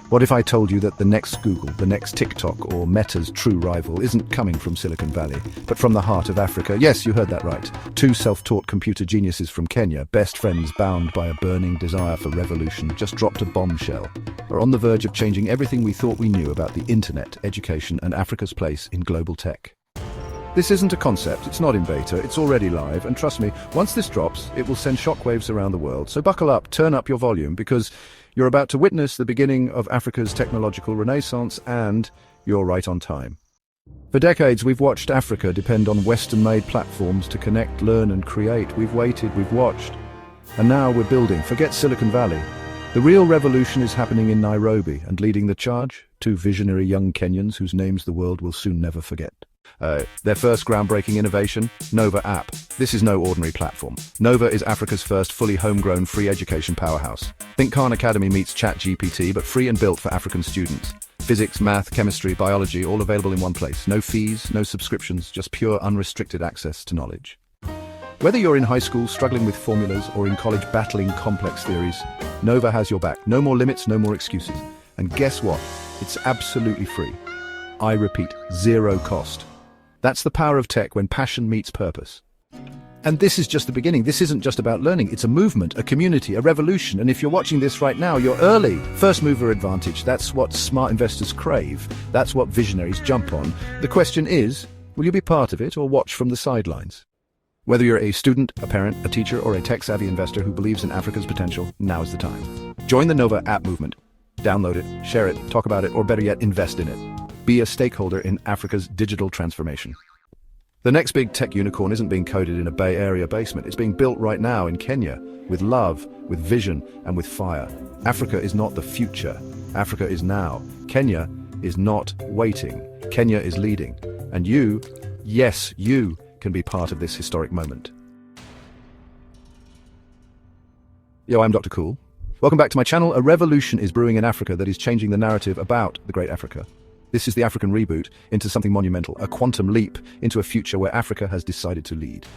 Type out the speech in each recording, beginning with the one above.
What if I told you that the next Google, the next TikTok, or Meta's true rival isn't coming from Silicon Valley, but from the heart of Africa? Yes, you heard that right. Two self-taught computer geniuses from Kenya, best friends bound by a burning desire for revolution, just dropped a bombshell, are on the verge of changing everything we thought we knew about the internet, education, and Africa's place in global tech. This isn't a concept, it's not in beta, it's already live, and trust me, once this drops, it will send shockwaves around the world. So buckle up, turn up your volume, because you're about to witness the beginning of Africa's technological renaissance, and you're right on time. For decades, we've watched Africa depend on Western-made platforms to connect, learn, and create. We've waited, we've watched, and now we're building. Forget Silicon Valley. The real revolution is happening in Nairobi, and leading the charge, two visionary young Kenyans whose names the world will soon never forget. Their first groundbreaking innovation, Nova app. This is no ordinary platform. Nova is Africa's first fully homegrown free education powerhouse. Think Khan Academy meets ChatGPT, but free and built for African students. Physics, math, chemistry, biology, all available in one place. No fees, no subscriptions, just pure unrestricted access to knowledge. Whether you're in high school struggling with formulas or in college battling complex theories, Nova has your back. No more limits, no more excuses. And guess what? It's absolutely free. I repeat, zero cost. That's the power of tech when passion meets purpose. And this is just the beginning. This isn't just about learning. It's a movement, a community, a revolution. And if you're watching this right now, you're early. First mover advantage. That's what smart investors crave. That's what visionaries jump on. The question is, will you be part of it or watch from the sidelines? Whether you're a student, a parent, a teacher, or a tech-savvy investor who believes in Africa's potential, now is the time. Join the Nova app movement. Download it, share it, talk about it, or better yet, invest in it. Be a stakeholder in Africa's digital transformation. The next big tech unicorn isn't being coded in a Bay Area basement. It's being built right now in Kenya, with love, with vision, and with fire. Africa is not the future. Africa is now. Kenya is not waiting. Kenya is leading. And you, yes, you, can be part of this historic moment. Yo, I'm Dr. Cool. Welcome back to my channel. A revolution is brewing in Africa that is changing the narrative about the great Africa. This is the African reboot into something monumental, a quantum leap into a future where Africa has decided to lead.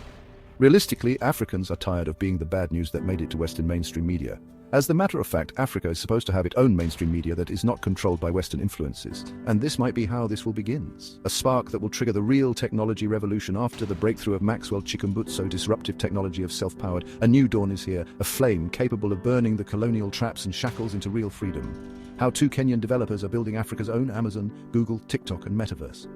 Realistically, Africans are tired of being the bad news that made it to Western mainstream media. As a matter of fact, Africa is supposed to have its own mainstream media that is not controlled by Western influences. And this might be how this will begin. A spark that will trigger the real technology revolution after the breakthrough of Maxwell Chikumbutso disruptive technology of self-powered. A new dawn is here, a flame capable of burning the colonial traps and shackles into real freedom. How two Kenyan developers are building Africa's own Amazon, Google, TikTok, and MetaVerse.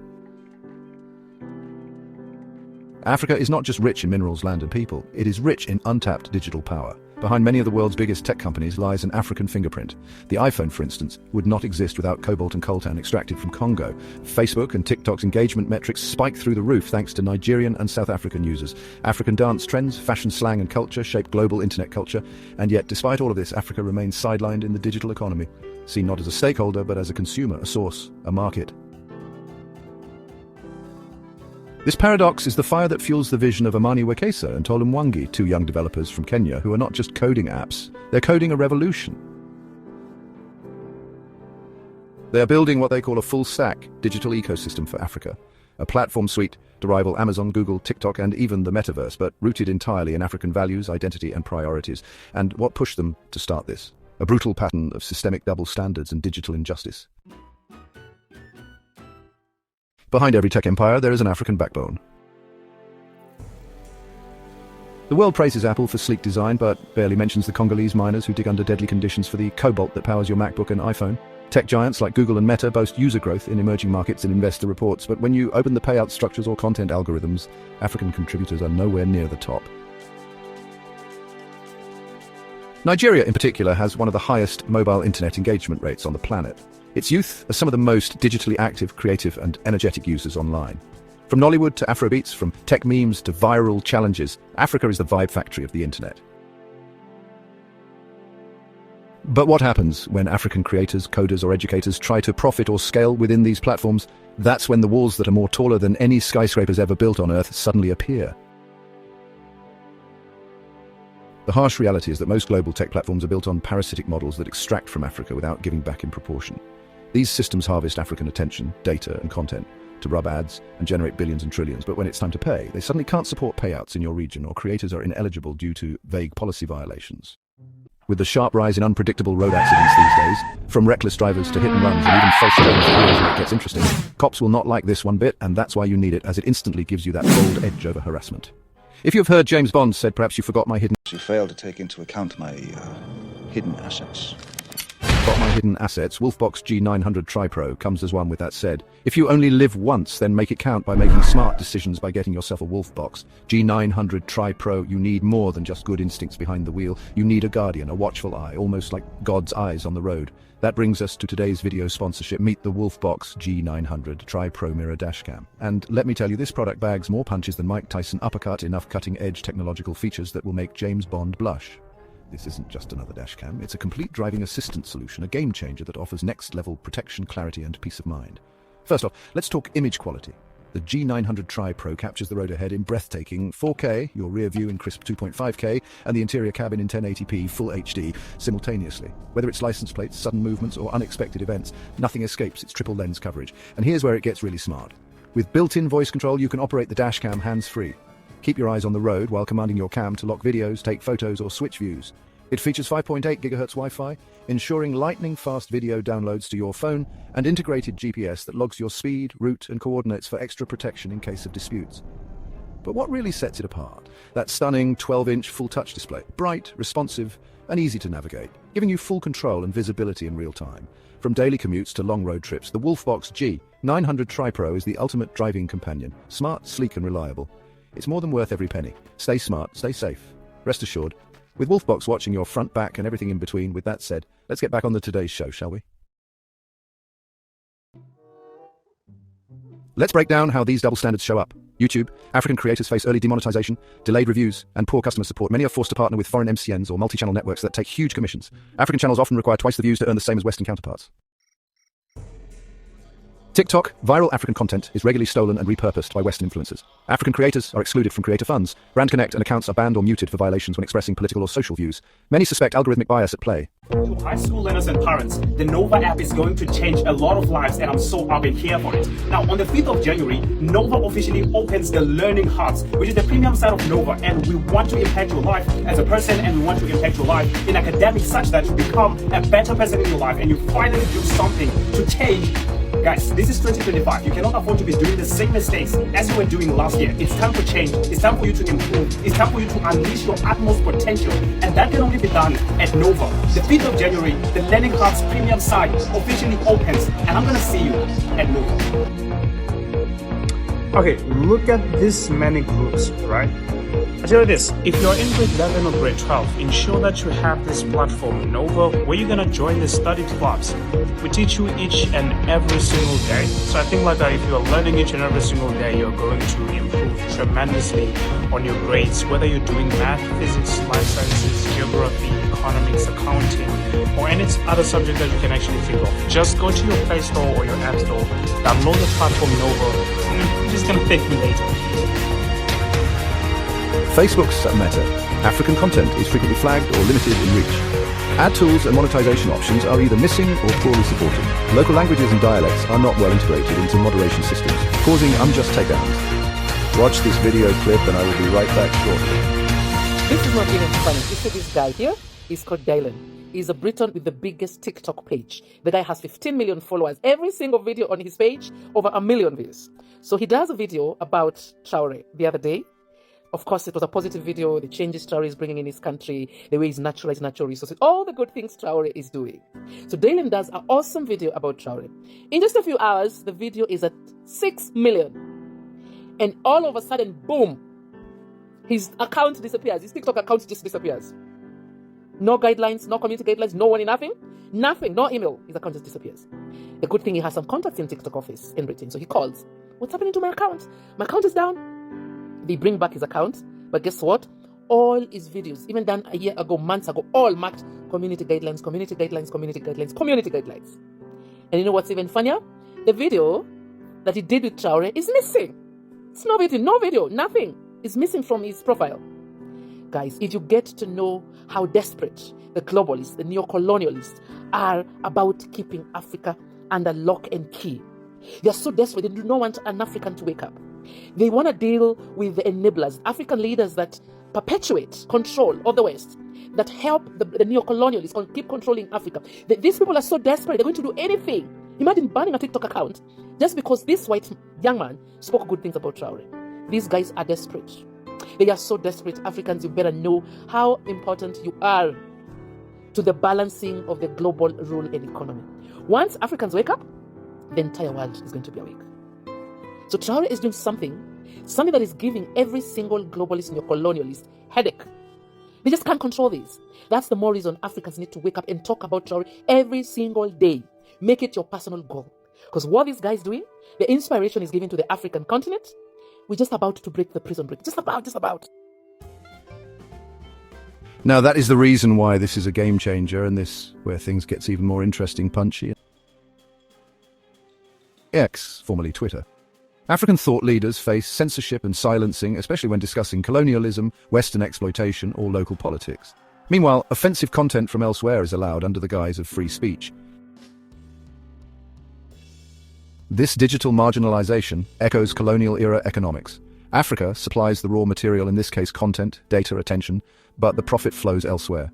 Africa is not just rich in minerals, land, and people. It is rich in untapped digital power. Behind many of the world's biggest tech companies lies an African fingerprint. The iPhone, for instance, would not exist without cobalt and coltan extracted from Congo. Facebook and TikTok's engagement metrics spike through the roof thanks to Nigerian and South African users. African dance trends, fashion, slang, and culture shape global internet culture. And yet, despite all of this, Africa remains sidelined in the digital economy. Seen not as a stakeholder, but as a consumer, a source, a market. This paradox is the fire that fuels the vision of Amani Wekesa and Tolu Mwangi, two young developers from Kenya who are not just coding apps, they're coding a revolution. They are building what they call a full-stack digital ecosystem for Africa, a platform suite to rival Amazon, Google, TikTok, and even the metaverse, but rooted entirely in African values, identity, and priorities. And what pushed them to start this? A brutal pattern of systemic double standards and digital injustice. Behind every tech empire, there is an African backbone. The world praises Apple for sleek design, but barely mentions the Congolese miners who dig under deadly conditions for the cobalt that powers your MacBook and iPhone. Tech giants like Google and Meta boast user growth in emerging markets in investor reports, but when you open the payout structures or content algorithms, African contributors are nowhere near the top. Nigeria, in particular, has one of the highest mobile internet engagement rates on the planet. Its youth are some of the most digitally active, creative, and energetic users online. From Nollywood to Afrobeats, from tech memes to viral challenges, Africa is the vibe factory of the internet. But what happens when African creators, coders, or educators try to profit or scale within these platforms? That's when the walls that are more taller than any skyscrapers ever built on Earth suddenly appear. The harsh reality is that most global tech platforms are built on parasitic models that extract from Africa without giving back in proportion. These systems harvest African attention, data, and content to rub ads and generate billions and trillions, but when it's time to pay, they suddenly can't support payouts in your region, or creators are ineligible due to vague policy violations. With the sharp rise in unpredictable road accidents these days, from reckless drivers to hit and runs and even false claims, it gets interesting. Cops will not like this one bit, and that's why you need it, as it instantly gives you that bold edge over harassment. If you've heard James Bond said perhaps you forgot my hidden... You failed to take into account my hidden assets. Got my hidden assets, Wolfbox G900 Tri-Pro comes as one with that said. If you only live once, then make it count by making smart decisions by getting yourself a Wolfbox G900 Tri-Pro. You need more than just good instincts behind the wheel. You need a guardian, a watchful eye, almost like God's eyes on the road. That brings us to today's video sponsorship. Meet the Wolfbox G900 Tri-Pro Mirror Dashcam. And let me tell you, this product bags more punches than Mike Tyson uppercut, enough cutting-edge technological features that will make James Bond blush. This isn't just another dashcam, it's a complete driving assistance solution, a game changer that offers next-level protection, clarity, and peace of mind. First off, let's talk image quality. The G900 Tri-Pro captures the road ahead in breathtaking 4K, your rear view in crisp 2.5K, and the interior cabin in 1080p Full HD simultaneously. Whether it's license plates, sudden movements, or unexpected events, nothing escapes its triple lens coverage. And here's where it gets really smart. With built-in voice control, you can operate the dashcam hands-free. Keep your eyes on the road while commanding your cam to lock videos, take photos, or switch views. It features 5.8 GHz Wi-Fi, ensuring lightning-fast video downloads to your phone, and integrated GPS that logs your speed, route, and coordinates for extra protection in case of disputes. But what really sets it apart? That stunning 12-inch full-touch display. Bright, responsive, and easy to navigate, giving you full control and visibility in real time. From daily commutes to long road trips, the Wolfbox G900 Tri-Pro is the ultimate driving companion. Smart, sleek, and reliable. It's more than worth every penny. Stay smart, stay safe. Rest assured, with Wolfbox watching your front, back, and everything in between. With that said, let's get back on to today's show, shall we? Let's break down how these double standards show up. YouTube, African creators face early demonetization, delayed reviews, and poor customer support. Many are forced to partner with foreign MCNs or multi-channel networks that take huge commissions. African channels often require twice the views to earn the same as Western counterparts. TikTok, viral African content is regularly stolen and repurposed by Western influencers. African creators are excluded from creator funds. Brand Connect and accounts are banned or muted for violations when expressing political or social views. Many suspect algorithmic bias at play. To high school learners and parents, the Nova app is going to change a lot of lives, and I'm so up in here for it. Now, on the 5th of January, Nova officially opens the Learning Hubs, which is the premium side of Nova, and we want to impact your life as a person, and we want to impact your life in academics such that you become a better person in your life, and you finally do something to change. Guys, this is 2025. You cannot afford to be doing the same mistakes as you were doing last year. It's time for change. It's time for you to improve. It's time for you to unleash your utmost potential. And that can only be done at Nova. The 5th of January, the Learning Hubs premium site officially opens. And I'm going to see you at Nova. Okay, look at this many groups, right? I tell you this, if you're in grade 11 or grade 12, ensure that you have this platform, Nova, where you're going to join the study clubs. We teach you each and every single day. So I think like if you're learning each and every single day, you're going to improve tremendously on your grades, whether you're doing math, physics, life sciences, geography, economics, accounting, or any other subject that you can actually think of. Just go to your Play Store or your App Store, download the platform Nova. You're just going to thank me later. Facebook's Meta. African content is frequently flagged or limited in reach. Ad tools and monetization options are either missing or poorly supported. Local languages and dialects are not well integrated into moderation systems, causing unjust takedowns. Watch this video clip and I will be right back shortly. This is not even funny. You see this guy here? He's called Dylan. He's a Briton with the biggest TikTok page. The guy has 15 million followers. Every single video on his page, over 1 million views. So he does a video about Traore the other day. Of course, it was a positive video, the changes Traore is bringing in his country, the way he's naturalized natural resources, all the good things Traore is doing. So Dylan does an awesome video about Traore. In just a few hours, the video is at 6 million. And all of a sudden, boom, his account disappears. His TikTok account just disappears. No guidelines, no community guidelines, no one, nothing, no email. His account just disappears. The good thing, he has some contacts in TikTok office in Britain. So he calls, what's happening to my account? My account is down. They bring back his account, but guess what? All his videos, even done a year ago, months ago, all marked community guidelines, community guidelines, community guidelines, community guidelines. And you know what's even funnier? The video that he did with Traore is missing. It's no video, nothing is missing from his profile. Guys, if you get to know how desperate the globalists, the neo-colonialists are about keeping Africa under lock and key. They are so desperate, they do not want an African to wake up. They want to deal with the enablers, African leaders that perpetuate control of the West, that help the neo-colonialists keep controlling Africa. These people are so desperate, they're going to do anything. Imagine banning a TikTok account just because this white young man spoke good things about Traore. These guys are desperate. They are so desperate. Africans, you better know how important you are to the balancing of the global rule and economy. Once Africans wake up, the entire world is going to be awake. So Traore is doing something that is giving every single globalist neo-colonialist headache. They just can't control this. That's the more reason Africans need to wake up and talk about Traore every single day. Make it your personal goal. Because what this guy is doing, the inspiration is giving to the African continent. We're just about to break the prison break. Just about. Now, that is the reason why this is a game changer, and this where things gets even more interesting, punchy. X, formerly Twitter. African thought leaders face censorship and silencing, especially when discussing colonialism, Western exploitation, or local politics. Meanwhile, offensive content from elsewhere is allowed under the guise of free speech. This digital marginalization echoes colonial-era economics. Africa supplies the raw material, in this case content, data, attention, but the profit flows elsewhere.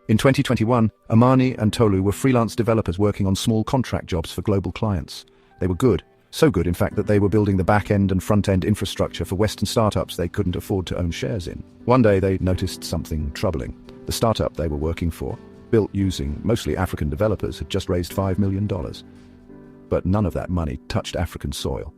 In 2021, Amani and Tolu were freelance developers working on small contract jobs for global clients. They were good, so good in fact that they were building the back-end and front-end infrastructure for Western startups they couldn't afford to own shares in. One day they noticed something troubling. The startup they were working for, built using mostly African developers, had just raised $5 million. But none of that money touched African soil.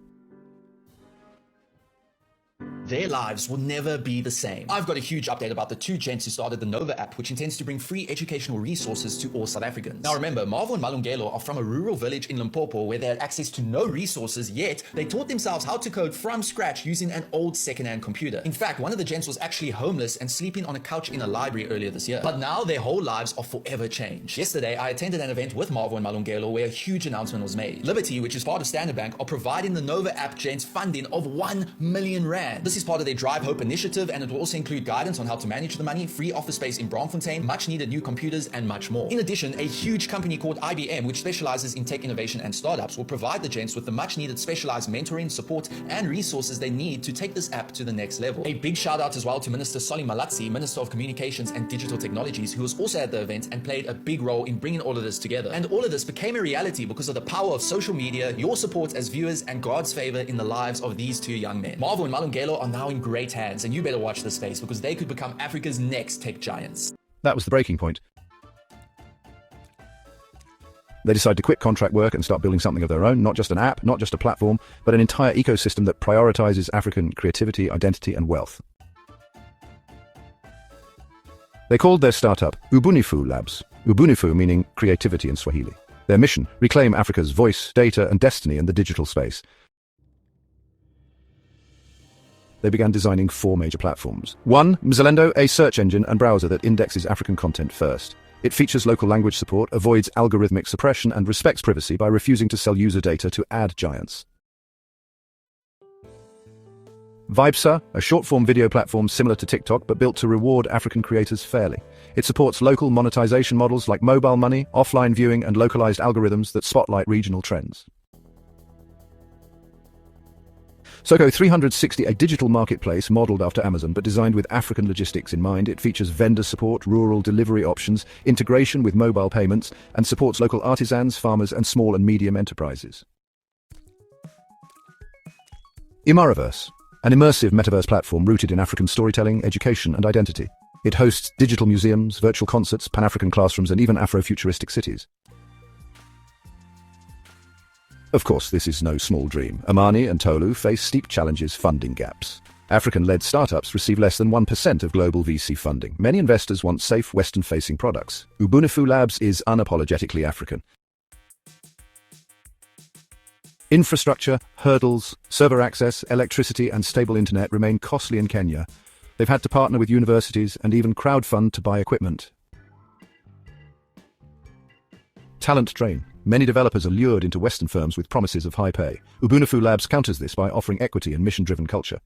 Their lives will never be the same. I've got a huge update about the two gents who started the Nova app, which intends to bring free educational resources to all South Africans. Now remember, Marvel and Malungelo are from a rural village in Limpopo where they had access to no resources, yet they taught themselves how to code from scratch using an old second-hand computer. In fact, one of the gents was actually homeless and sleeping on a couch in a library earlier this year. But now their whole lives are forever changed. Yesterday, I attended an event with Marvel and Malungelo where a huge announcement was made. Liberty, which is part of Standard Bank, are providing the Nova app gents funding of 1 million rand. This is part of their Drive Hope initiative, and it will also include guidance on how to manage the money, free office space in Braamfontein, much needed new computers, and much more. In addition, a huge company called IBM, which specializes in tech innovation and startups, will provide the gents with the much needed specialized mentoring, support, and resources they need to take this app to the next level. A big shout out as well to Minister Solly Malatsi, Minister of Communications and Digital Technologies, who was also at the event and played a big role in bringing all of this together. And all of this became a reality because of the power of social media, your support as viewers, and God's favor in the lives of these two young men. Marvel and Malungelo are now in great hands, and you better watch this space because they could become Africa's next tech giants. That was the breaking point. They decide to quit contract work and start building something of their own, not just an app, not just a platform, but an entire ecosystem that prioritizes African creativity, identity, and wealth. They called their startup Ubunifu Labs, Ubunifu meaning creativity in Swahili. Their mission, reclaim Africa's voice, data, and destiny in the digital space. They began designing 4 major platforms. 1. Mzalendo, a search engine and browser that indexes African content first. It features local language support, avoids algorithmic suppression, and respects privacy by refusing to sell user data to ad giants. Vibesa, a short-form video platform similar to TikTok but built to reward African creators fairly. It supports local monetization models like mobile money, offline viewing, and localized algorithms that spotlight regional trends. Soko 360, a digital marketplace modeled after Amazon but designed with African logistics in mind. It features vendor support, rural delivery options, integration with mobile payments, and supports local artisans, farmers, and small and medium enterprises. ImaraVerse, an immersive metaverse platform rooted in African storytelling, education, and identity. It hosts digital museums, virtual concerts, Pan-African classrooms, and even Afro-futuristic cities. Of course, this is no small dream. Amani and Tolu face steep challenges, funding gaps. African-led startups receive less than 1% of global VC funding. Many investors want safe, Western-facing products. Ubunifu Labs is unapologetically African. Infrastructure, hurdles, server access, electricity, and stable internet remain costly in Kenya. They've had to partner with universities and even crowdfund to buy equipment. Talent drain. Many developers are lured into Western firms with promises of high pay. Ubunifu Labs counters this by offering equity and mission-driven culture.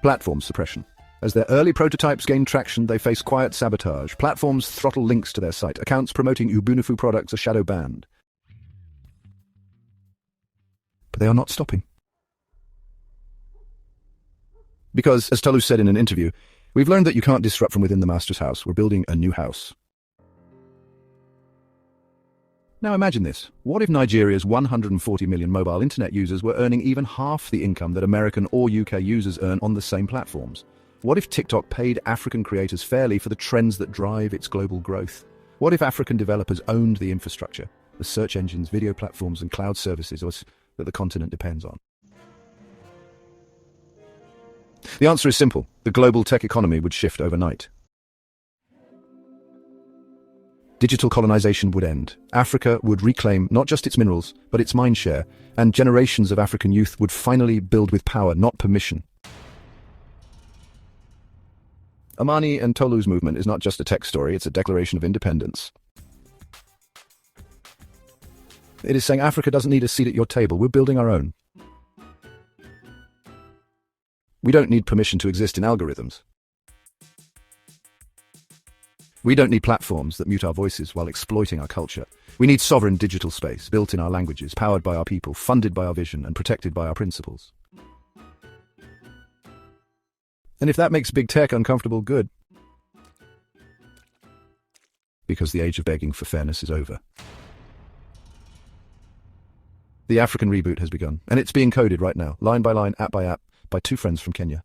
Platform suppression. As their early prototypes gain traction, they face quiet sabotage. Platforms throttle links to their site. Accounts promoting Ubunifu products are shadow banned. But they are not stopping. Because, as Tolu said in an interview, we've learned that you can't disrupt from within the master's house. We're building a new house. Now imagine this. What if Nigeria's 140 million mobile internet users were earning even half the income that American or UK users earn on the same platforms? What if TikTok paid African creators fairly for the trends that drive its global growth? What if African developers owned the infrastructure, the search engines, video platforms, and cloud services that the continent depends on? The answer is simple. The global tech economy would shift overnight. Digital colonization would end. Africa would reclaim not just its minerals, but its mindshare, and generations of African youth would finally build with power, not permission. Amani and Tolu's movement is not just a tech story, it's a declaration of independence. It is saying Africa doesn't need a seat at your table, we're building our own. We don't need permission to exist in algorithms. We don't need platforms that mute our voices while exploiting our culture. We need sovereign digital space, built in our languages, powered by our people, funded by our vision, and protected by our principles. And if that makes big tech uncomfortable, good. Because the age of begging for fairness is over. The African reboot has begun, and it's being coded right now, line by line, app by app, by two friends from Kenya.